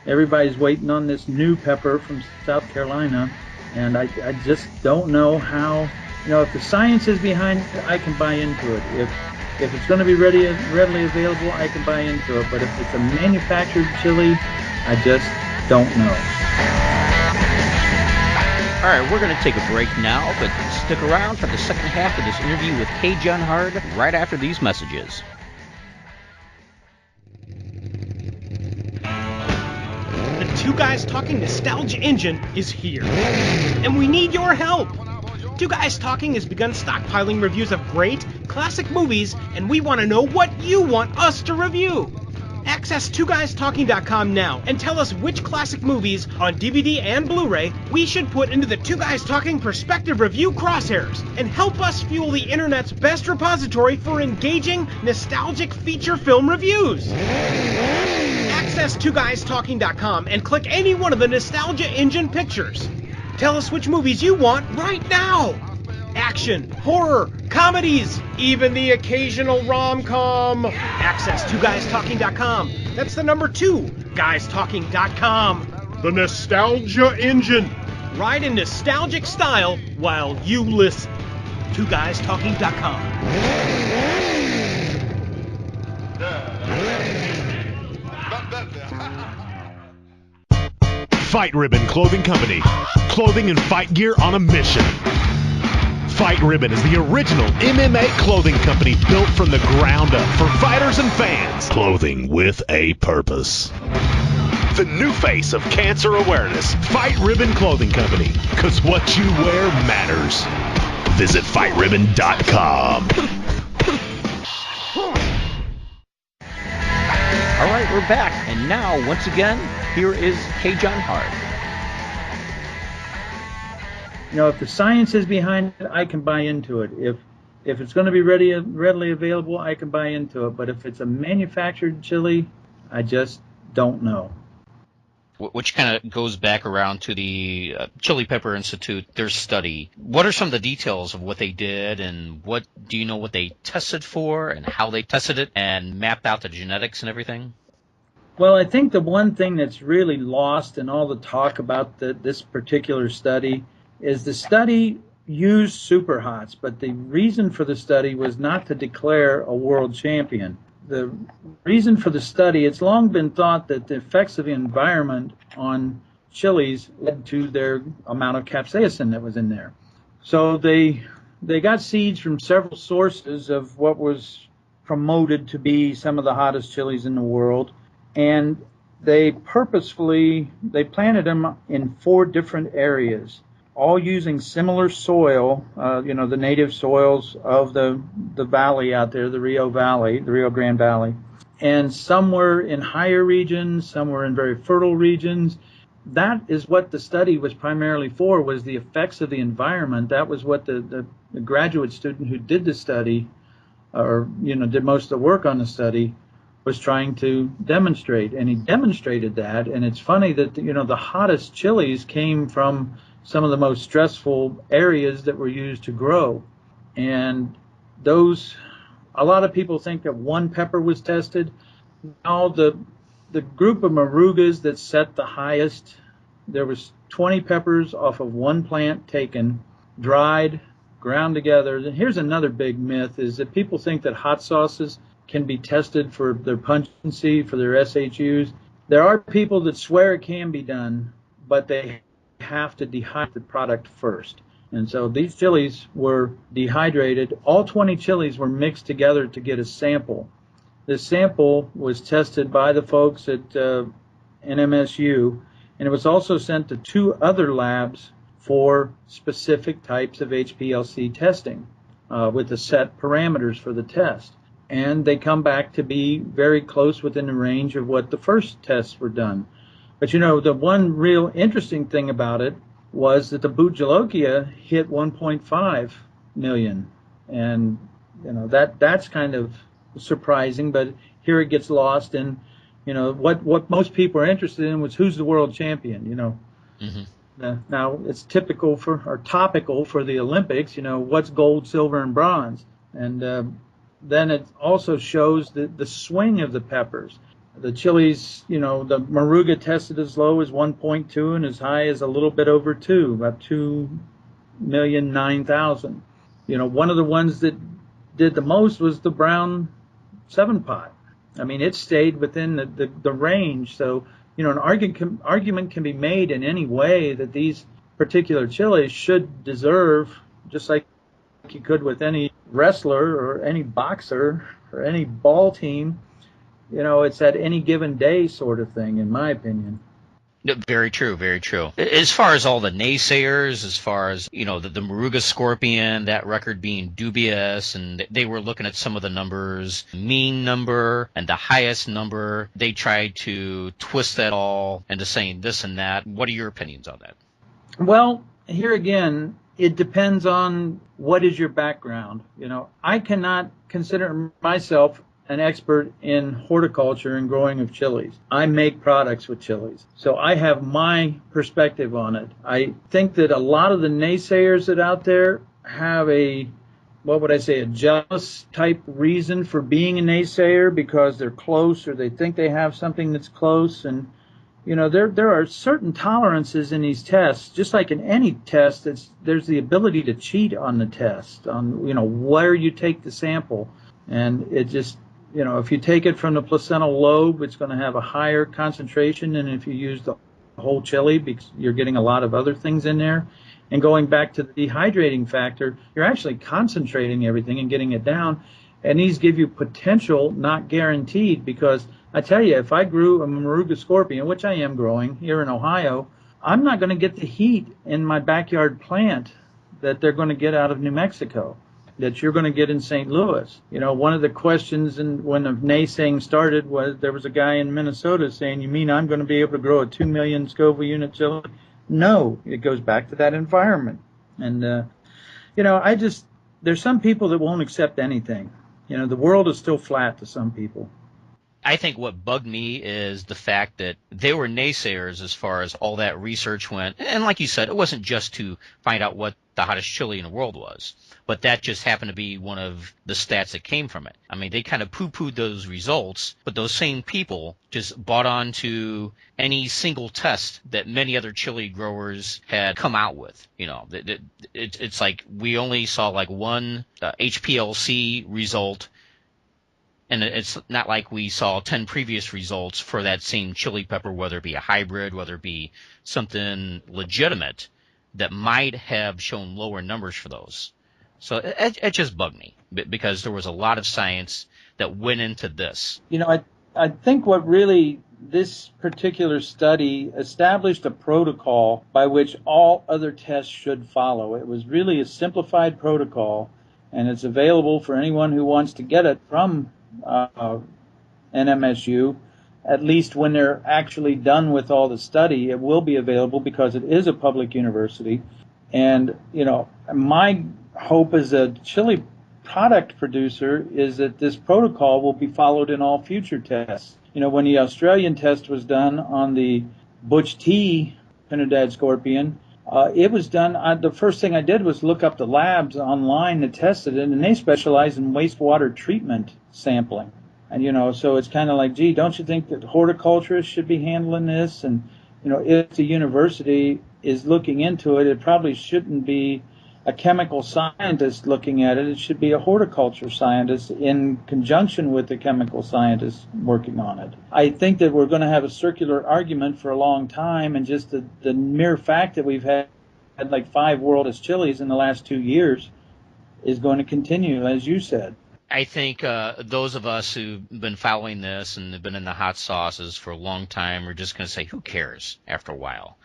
everybody's waiting on this new pepper from South Carolina, and I just don't know how. If the science is behind it, I can buy into it. If it's going to be readily available, I can buy into it. But if it's a manufactured chili, I just don't know. All right, we're going to take a break now, but stick around for the second half of this interview with CaJohn Hard right after these messages. The Two Guys Talking Nostalgia Engine is here, and we need your help. Two Guys Talking has begun stockpiling reviews of great, classic movies, and we want to know what you want us to review. Access twoguystalking.com now and tell us which classic movies on DVD and Blu-ray we should put into the Two Guys Talking Perspective Review crosshairs and help us fuel the internet's best repository for engaging, nostalgic feature film reviews. Access twoguystalking.com and click any one of the Nostalgia Engine pictures. Tell us which movies you want right now. Action, horror, comedies, even the occasional rom-com. Access twoguystalking.com. That's the number 2, guystalking.com. The Nostalgia Engine. Ride in nostalgic style while you listen. TwoGuysTalking.com. Fight Ribbon Clothing Company. Clothing and fight gear on a mission. Fight Ribbon is the original MMA clothing company built from the ground up for fighters and fans. Clothing with a purpose. The new face of cancer awareness. Fight Ribbon Clothing Company. Because what you wear matters. Visit FightRibbon.com. All right, we're back. And now, once again, here is CaJohn Hard. You know, if the science is behind it, I can buy into it. If it's going to be readily available, I can buy into it. But if it's a manufactured chili, I just don't know. Which kind of goes back around to the Chili Pepper Institute, their study. What are some of the details of what they did, and what do you know what they tested for and how they tested it and mapped out the genetics and everything? Well, I think the one thing that's really lost in all the talk about this particular study is the study used superhots, but the reason for the study was not to declare a world champion. The reason for the study, it's long been thought that the effects of the environment on chilies led to their amount of capsaicin that was in there. So they got seeds from several sources of what was promoted to be some of the hottest chilies in the world, and they planted them in 4 different areas, all using similar soil, the native soils of the valley out there, the Rio Grande Valley. And some were in higher regions, some were in very fertile regions. That is what the study was primarily for, was the effects of the environment. That was what the graduate student who did the study, or did most of the work on the study, was trying to demonstrate. And he demonstrated that. And it's funny that the hottest chilies came from some of the most stressful areas that were used to grow. And a lot of people think that one pepper was tested. Now the group of Morugas that set the highest, there was 20 peppers off of one plant taken, dried, ground together. And here's another big myth, is that people think that hot sauces can be tested for their pungency, for their SHUs. There are people that swear it can be done, but they have to dehydrate the product first. And so these chilies were dehydrated. All 20 chilies were mixed together to get a sample. This sample was tested by the folks at NMSU, and it was also sent to 2 other labs for specific types of HPLC testing with the set parameters for the test. And they come back to be very close within the range of what the first tests were done. But the one real interesting thing about it was that the Bujalokia hit 1.5 million. And, that's kind of surprising, but here it gets lost in, what most people are interested in was who's the world champion, Mm-hmm. Now, it's topical for the Olympics, what's gold, silver, and bronze. And then it also shows the swing of the peppers. The chilies, the Moruga tested as low as 1.2 and as high as a little bit over 2, about 2,009,000. One of the ones that did the most was the brown 7-pot. I mean, it stayed within the range. So, an argument can be made in any way that these particular chilies should deserve, just like you could with any wrestler or any boxer or any ball team. It's at any given day sort of thing, in my opinion. Very true, very true. As far as all the naysayers, as far as, the Moruga Scorpion, that record being dubious, and they were looking at some of the numbers, mean number and the highest number. They tried to twist that all into saying this and that. What are your opinions on that? Well, here again, it depends on what is your background. I cannot consider myself an expert in horticulture and growing of chilies. I make products with chilies, so I have my perspective on it. I think that a lot of the naysayers that out there have a jealous type reason for being a naysayer, because they're close or they think they have something that's close. And there are certain tolerances in these tests, just like in any test. There's the ability to cheat on the test, on where you take the sample, and it just if you take it from the placental lobe, it's going to have a higher concentration than if you use the whole chili, because you're getting a lot of other things in there. And going back to the dehydrating factor, you're actually concentrating everything and getting it down. And these give you potential, not guaranteed, because I tell you, if I grew a Moruga Scorpion, which I am growing here in Ohio, I'm not going to get the heat in my backyard plant that they're going to get out of New Mexico, that you're going to get in St. Louis. One of the questions when the naysaying started was there was a guy in Minnesota saying, "You mean I'm going to be able to grow a 2 million Scoville unit chili?" No, it goes back to that environment. And, there's some people that won't accept anything. The world is still flat to some people. I think what bugged me is the fact that they were naysayers as far as all that research went. And like you said, it wasn't just to find out what the hottest chili in the world was, but that just happened to be one of the stats that came from it. I mean, they kind of poo-pooed those results, but those same people just bought on to any single test that many other chili growers had come out with. It's like we only saw like one HPLC result, and it's not like we saw 10 previous results for that same chili pepper, whether it be a hybrid, whether it be something legitimate that might have shown lower numbers for those. So it just bugged me because there was a lot of science that went into this. I think what really this particular study established a protocol by which all other tests should follow. It was really a simplified protocol, and it's available for anyone who wants to get it from NMSU. At least when they're actually done with all the study, it will be available because it is a public university. And, my hope as a chili product producer is that this protocol will be followed in all future tests. When the Australian test was done on the Butch T Trinidad Scorpion, it was done, the first thing I did was look up the labs online that tested it, and they specialize in wastewater treatment sampling. And, so it's kind of like, gee, don't you think that horticulturists should be handling this? And, if the university is looking into it, it probably shouldn't be a chemical scientist looking at it. It should be a horticulture scientist in conjunction with the chemical scientists working on it. I think that we're going to have a circular argument for a long time, and just the mere fact that we've had like 5 worldist chilies in the last 2 years is going to continue, as you said. I think those of us who've been following this and have been in the hot sauces for a long time are just going to say, who cares after a while?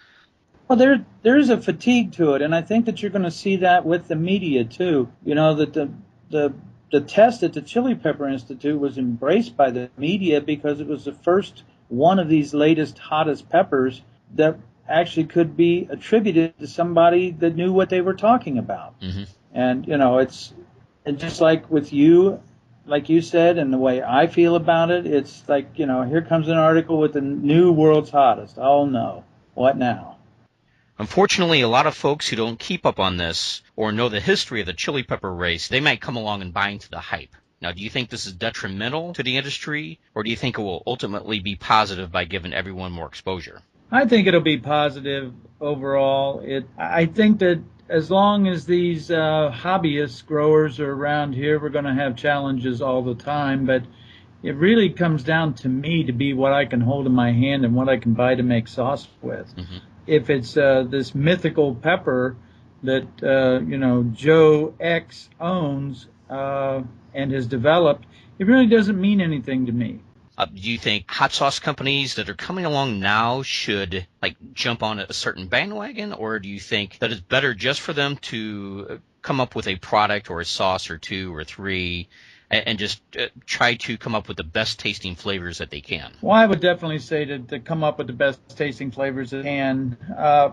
Well, there's a fatigue to it, and I think that you're going to see that with the media too. That the test at the Chili Pepper Institute was embraced by the media because it was the first one of these latest hottest peppers that actually could be attributed to somebody that knew what they were talking about. Mm-hmm. And and just like with you, like you said, and the way I feel about it, it's like, here comes an article with the new world's hottest. Oh no, what now? Unfortunately, a lot of folks who don't keep up on this or know the history of the chili pepper race, they might come along and buy into the hype. Now, do you think this is detrimental to the industry, or do you think it will ultimately be positive by giving everyone more exposure? I think it'll be positive overall. I think that as long as these hobbyist growers are around here, we're going to have challenges all the time. But it really comes down to me to be what I can hold in my hand and what I can buy to make sauce with. Mm-hmm. If it's this mythical pepper that Joe X owns and has developed, it really doesn't mean anything to me. Do you think hot sauce companies that are coming along now should jump on a certain bandwagon, or do you think that it's better just for them to come up with a product or a sauce or 2 or 3 and just try to come up with the best tasting flavors that they can? Well, I would definitely say to come up with the best tasting flavors they can.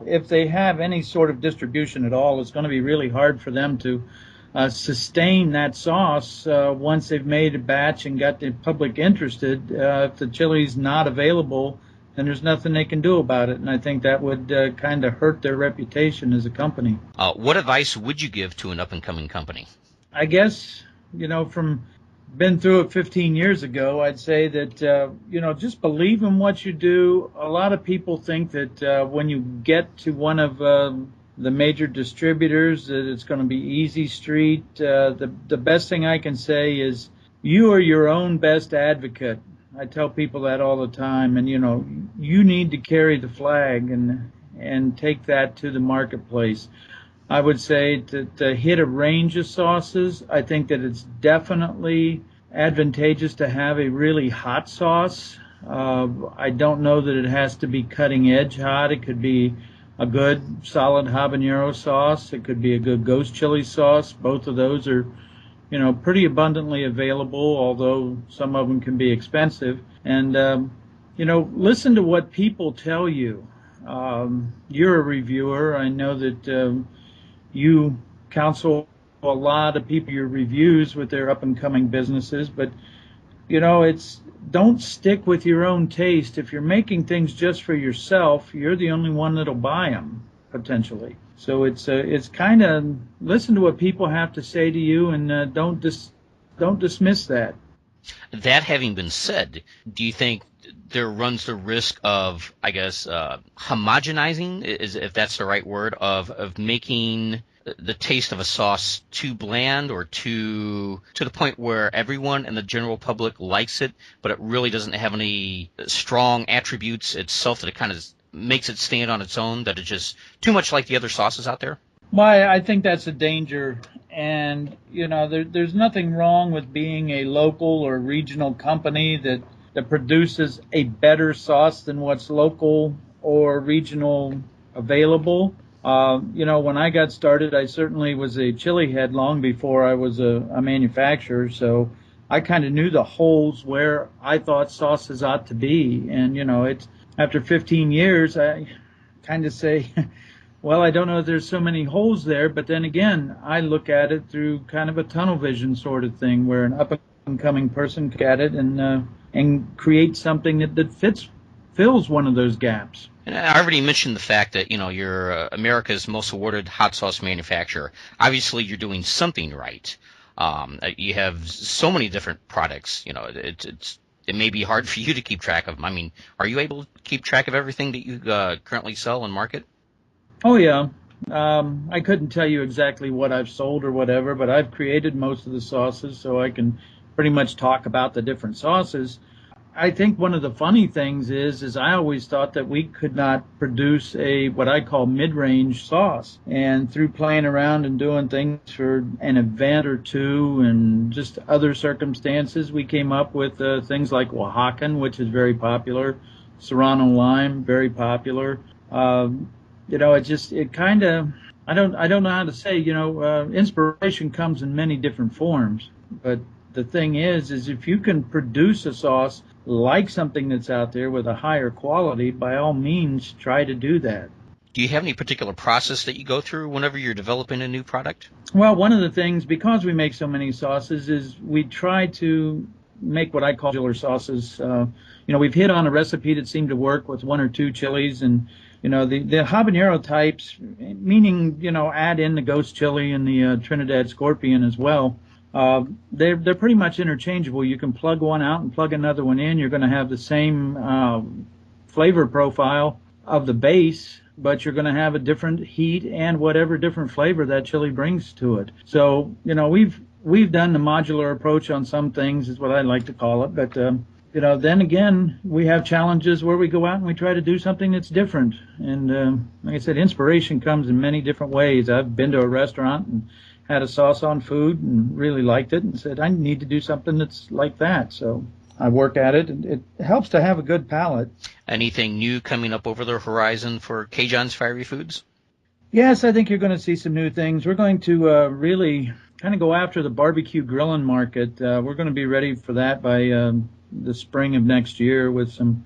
If they have any sort of distribution at all, it's going to be really hard for them to sustain that sauce once they've made a batch and got the public interested. If the chili's not available, then there's nothing they can do about it, and I think that would kind of hurt their reputation as a company. What advice would you give to an up-and-coming company? I guess, from been through it 15 years ago, I'd say that, just believe in what you do. A lot of people think that when you get to one of the major distributors that it's going to be easy street. The best thing I can say is you are your own best advocate. I tell people that all the time, and you need to carry the flag and take that to the marketplace. I would say to hit a range of sauces, I think that it's definitely advantageous to have a really hot sauce. I don't know that it has to be cutting edge hot. It could be a good solid habanero sauce. It could be a good ghost chili sauce. Both of those are, pretty abundantly available, although some of them can be expensive. And, listen to what people tell you. You're a reviewer. I know that you counsel a lot of people your reviews with their up-and-coming businesses, but don't stick with your own taste. If you're making things just for yourself, you're the only one that'll buy them potentially. So it's kind of listen to what people have to say to you, and don't dismiss that. That having been said, do you think there runs the risk of, homogenizing, if that's the right word, of making the taste of a sauce too bland or to the point where everyone and the general public likes it, but it really doesn't have any strong attributes itself that it kind of makes it stand on its own, that it's just too much like the other sauces out there? Well, I think that's a danger. And, there's nothing wrong with being a local or regional company that produces a better sauce than what's local or regional available. When I got started, I certainly was a chili head long before I was a manufacturer. So I kind of knew the holes where I thought sauces ought to be. And, it's after 15 years, I kind of say, well, I don't know if there's so many holes there. But then again, I look at it through kind of a tunnel vision sort of thing where an up-and-coming person can get it and create something that fills one of those gaps. And I already mentioned the fact that, you're America's most awarded hot sauce manufacturer. Obviously, you're doing something right. You have so many different products. It may be hard for you to keep track of them. I mean, are you able to keep track of everything that you currently sell and market? Oh, yeah. I couldn't tell you exactly what I've sold or whatever, but I've created most of the sauces, so I can pretty much talk about the different sauces. I think one of the funny things is I always thought that we could not produce what I call mid-range sauce. And through playing around and doing things for an event or two and just other circumstances, we came up with things like Oaxacan, which is very popular, Serrano lime, very popular. I don't know how to say, inspiration comes in many different forms. But the thing is if you can produce a sauce like something that's out there with a higher quality, by all means, try to do that. Do you have any particular process that you go through whenever you're developing a new product? Well, one of the things, because we make so many sauces, is we try to make what I call modular sauces. We've hit on a recipe that seemed to work with one or two chilies, and the habanero types, meaning add in the ghost chili and the Trinidad Scorpion as well. They're pretty much interchangeable. You can plug one out and plug another one in. You're going to have the same flavor profile of the base, but you're going to have a different heat and whatever different flavor that chili brings to it. So, we've done the modular approach on some things, is what I like to call it. But, then again, we have challenges where we go out and we try to do something that's different. And like I said, inspiration comes in many different ways. I've been to a restaurant and had a sauce on food and really liked it and said, I need to do something that's like that. So I work at it, and it helps to have a good palate. Anything new coming up over the horizon for CaJohn's Fiery Foods? Yes, I think you're going to see some new things. We're going to really kind of go after the barbecue grilling market. We're going to be ready for that by the spring of next year with some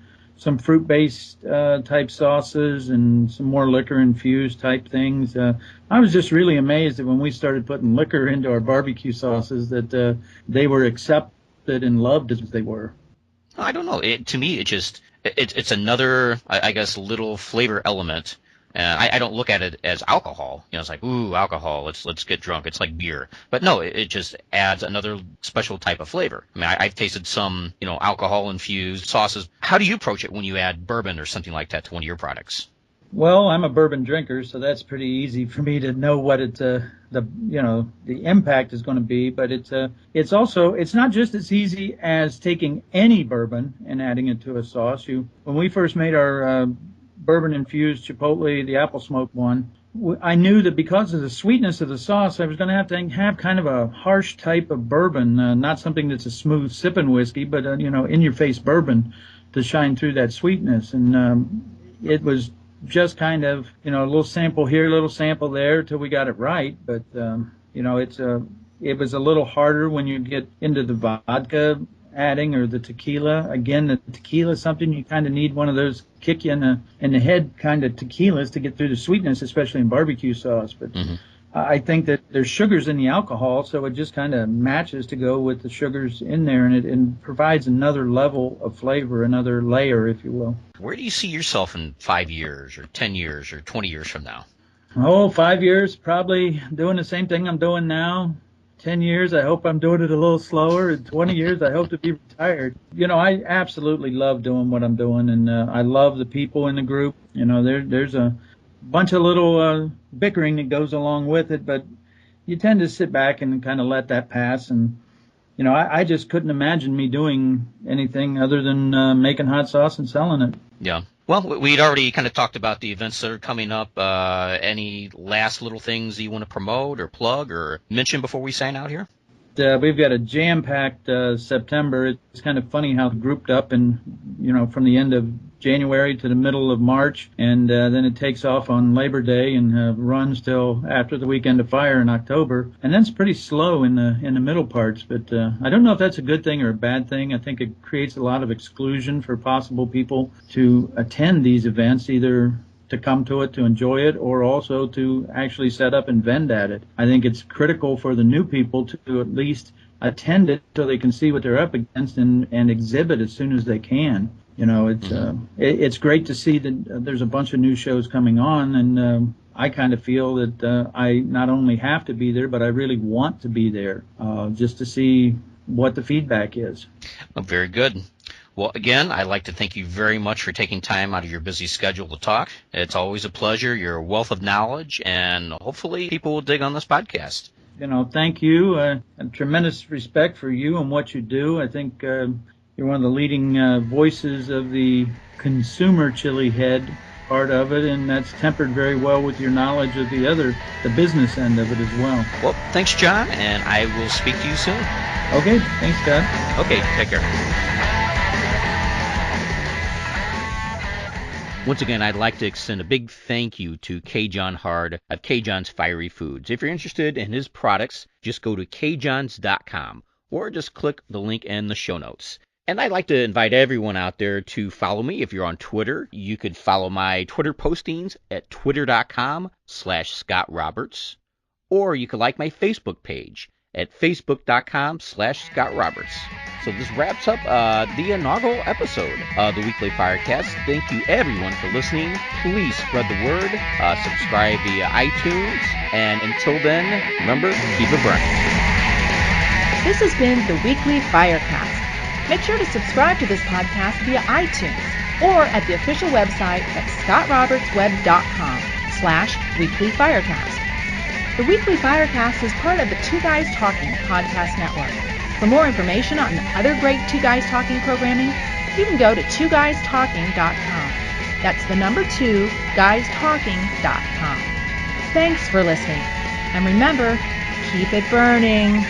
fruit-based type sauces and some more liquor-infused type things. I was just really amazed that when we started putting liquor into our barbecue sauces that they were accepted and loved as they were. I don't know. To me, it's another, little flavor element And I don't look at it as alcohol. It's like, ooh, alcohol, let's get drunk. It's like beer. But no, it just adds another special type of flavor. I mean, I've tasted some, alcohol-infused sauces. How do you approach it when you add bourbon or something like that to one of your products? Well, I'm a bourbon drinker, so that's pretty easy for me to know what the impact is going to be. But it's not just as easy as taking any bourbon and adding it to a sauce. When we first made our bourbon infused chipotle, the apple smoked one, I knew that because of the sweetness of the sauce, I was going to have kind of a harsh type of bourbon, not something that's a smooth sipping whiskey, but in your face bourbon to shine through that sweetness. And it was just kind of, a little sample here, a little sample there till we got it right. But, it was a little harder when you get into the vodka adding or the tequila. Again, the tequila is something you kind of need one of those kick you in the head kind of tequilas to get through the sweetness, especially in barbecue sauce. But I think that there's sugars in the alcohol, so it just kind of matches to go with the sugars in there, and it provides another level of flavor, another layer, if you will. Where do you see yourself in 5 years or 10 years or 20 years from now? 5 years, probably doing the same thing I'm doing now. 10 years, I hope I'm doing it a little slower. In 20 years, I hope to be retired. I absolutely love doing what I'm doing, and I love the people in the group. There's a bunch of little bickering that goes along with it, but you tend to sit back and kind of let that pass. And I just couldn't imagine me doing anything other than making hot sauce and selling it. Yeah. Well, we'd already kind of talked about the events that are coming up. Any last little things you want to promote or plug or mention before we sign out here? We've got a jam-packed September. It's kind of funny how it grouped up and, from the end of January to the middle of March, and then it takes off on Labor Day and runs till after the weekend of fire in October. And then it's pretty slow in the middle parts, but I don't know if that's a good thing or a bad thing. I think it creates a lot of exclusion for possible people to attend these events, either to come to it to enjoy it or also to actually set up and vend at it. I think it's critical for the new people to at least attend it so they can see what they're up against and exhibit as soon as they can. It's great to see that there's a bunch of new shows coming on, and I kind of feel that I not only have to be there, but I really want to be there just to see what the feedback is. Well, very good. Well, again, I'd like to thank you very much for taking time out of your busy schedule to talk. It's always a pleasure. You're a wealth of knowledge, and hopefully people will dig on this podcast. Thank you. A tremendous respect for you and what you do. I think you're one of the leading voices of the consumer chili head part of it, and that's tempered very well with your knowledge of the business end of it as well. Well, thanks, John, and I will speak to you soon. Okay, thanks, Scott. Okay, take care. Once again, I'd like to extend a big thank you to CaJohn Hard of CaJohn's Fiery Foods. If you're interested in his products, just go to CaJohns.com or just click the link in the show notes. And I'd like to invite everyone out there to follow me. If you're on Twitter, you could follow my Twitter postings at twitter.com/Scott Roberts, or you could like my Facebook page at facebook.com/Scott Roberts. So this wraps up the inaugural episode of the Weekly Firecast. Thank you, everyone, for listening. Please spread the word. Subscribe via iTunes. And until then, remember, keep it burning. This has been the Weekly Firecast. Make sure to subscribe to this podcast via iTunes or at the official website at scottrobertsweb.com/weeklyfirecast. The Weekly Firecast is part of the Two Guys Talking podcast network. For more information on other great Two Guys Talking programming, you can go to twoguystalking.com. That's the number 2, guystalking.com. Thanks for listening. And remember, keep it burning.